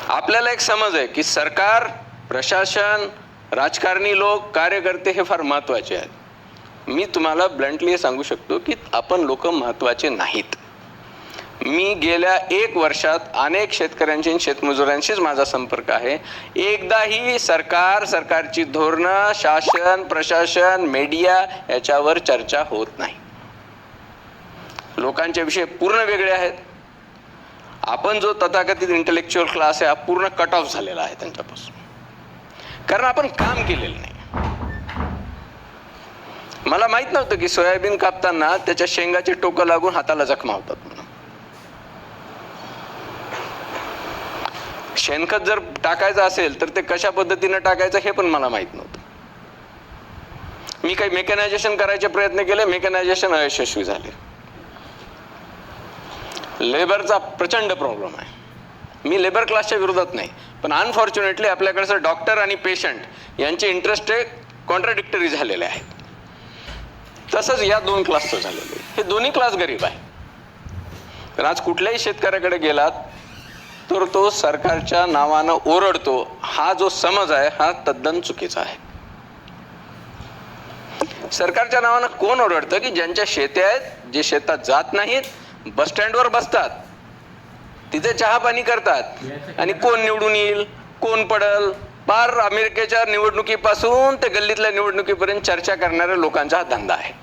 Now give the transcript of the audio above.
आपल्याला एक समज आहे की सरकार, प्रशासन, राजकारणी लोक, कार्यकर्ते हे फार महत्त्वाचे आहेत. मी तुम्हाला ब्लंटली सांगू शकतो की आपण लोक महत्त्वाचे नाहीत. मी गेल्या 1 वर्षात अनेक शेतकऱ्यांशी आणि शेतमजुरांशीच माझा संपर्क आहे. एकदाही सरकारची धोरणं, शासन, प्रशासन, मीडिया याच्यावर चर्चा होत नाही. लोकांचे विषय पूर्ण वेगळे आहेत. आपण जो तथाकथित इंटेलेक्च्युअल क्लास आहे हा पूर्ण कट ऑफ झालेला आहे त्यांच्यापासून, कारण आपण काम केलेलं नाही. मला माहित नव्हतं की सोयाबीन कापताना त्याच्या शेंगाची टोकं लागून हाताला जखमा होतात म्हणून. शेणखत जर टाकायचं असेल तर ते कशा पद्धतीने टाकायचं हे पण मला माहित नव्हतं. मी काही मेकॅनायझेशन करायचे प्रयत्न केले, मेकॅनायझेशन अयशस्वी झाले. लेबरचा प्रचंड प्रॉब्लेम आहे. मी लेबर क्लासच्या विरोधात नाही, पण अनफॉर्च्युनेटली आपल्याकडचं डॉक्टर आणि पेशंट यांचे इंटरेस्ट कॉन्ट्राडिक्टरी झालेले आहेत. तसंच या 2 क्लासचं झालेलं आहे. हे दोन्ही क्लास गरीब आहे. तर आज कुठल्याही शेतकऱ्याकडे गेलात तर तो सरकारच्या नावानं ओरडतो. हा जो समज आहे हा तद्दन चुकीचा आहे. सरकारच्या नावानं कोण ओरडतं? की ज्यांच्या शेती आहेत, जे शेतात जात नाहीत, बस स्टँडवर बसतात, तिथे चहा पाणी करतात आणि कोण निवडून येईल, कोण पडल, पार अमेरिकेच्या निवडणुकीपासून ते गल्लीतल्या निवडणुकीपर्यंत चर्चा करणाऱ्या लोकांचा हा धंदा आहे.